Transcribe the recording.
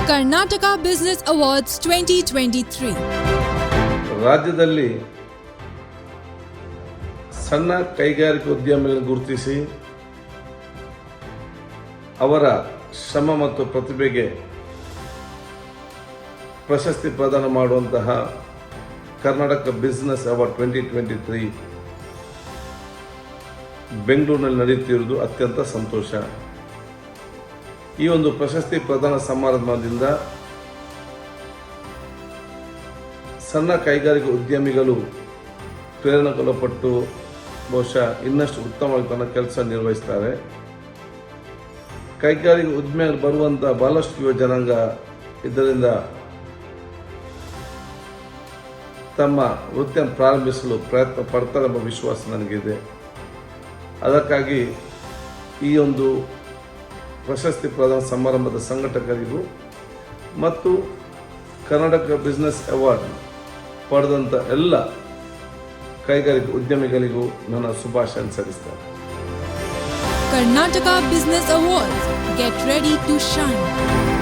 Karnataka Business Awards 2023. ರಾಜ್ಯದಲ್ಲಿ ಸಣ್ಣ ಕೈಗಾರಿಕಾ ಉದ್ಯಮಿಗಳನ್ನು ಗುರುತಿಸಿ ಅವರ ಶ್ರಮ ಮತ್ತು ಪ್ರತಿಭೆಗೆ ಪ್ರಶಸ್ತಿ ಪ್ರದಾನ ಮಾಡುವಂತಹ ಕರ್ನಾಟಕ ಬಿಸಿನೆಸ್ ಅವಾರ್ಡ್ 2023 ಬೆಂಗಳೂರಿನಲ್ಲಿ ನಡೆಯುತ್ತಿರುವುದು ಅತ್ಯಂತ ಸಂತೋಷ. ಈ ಒಂದು ಪ್ರಶಸ್ತಿ ಪ್ರದಾನ ಸಮಾರಂಭದಿಂದ ಸಣ್ಣ ಕೈಗಾರಿಕಾ ಉದ್ಯಮಿಗಳು ಪ್ರೇರಣೆಗೊಳಪಟ್ಟು ಬಹುಶಃ ಇನ್ನಷ್ಟು ಉತ್ತಮವಾಗಿ ತನ್ನ ಕೆಲಸ ನಿರ್ವಹಿಸ್ತಾರೆ. ಕೈಗಾರಿಕಾ ಉದ್ಯಮಿಗಳು ಬರುವಂಥ ಬಹಳಷ್ಟು ಯುವ ಜನಾಂಗ ಇದರಿಂದ ತಮ್ಮ ವೃತ್ತಿಯನ್ನು ಪ್ರಾರಂಭಿಸಲು ಪ್ರಯತ್ನ ಪಡ್ತಾರೆ ಎಂಬ ವಿಶ್ವಾಸ ನನಗಿದೆ. ಅದಕ್ಕಾಗಿ ಈ ಒಂದು ಪ್ರಶಸ್ತಿ ಪ್ರದಾನ ಸಮಾರಂಭದ ಸಂಘಟಕರಿಗೂ ಮತ್ತು ಕರ್ನಾಟಕ ಬಿಸ್ನೆಸ್ ಅವಾರ್ಡ್ ಪಡೆದಂಥ ಎಲ್ಲ ಕೈಗಾರಿಕಾ ಉದ್ಯಮಿಗಳಿಗೂ ನನ್ನ ಶುಭಾಶಯ ಸಲ್ಲಿಸ್ತೇನೆ. Karnataka Business Awards. Get ready to shine.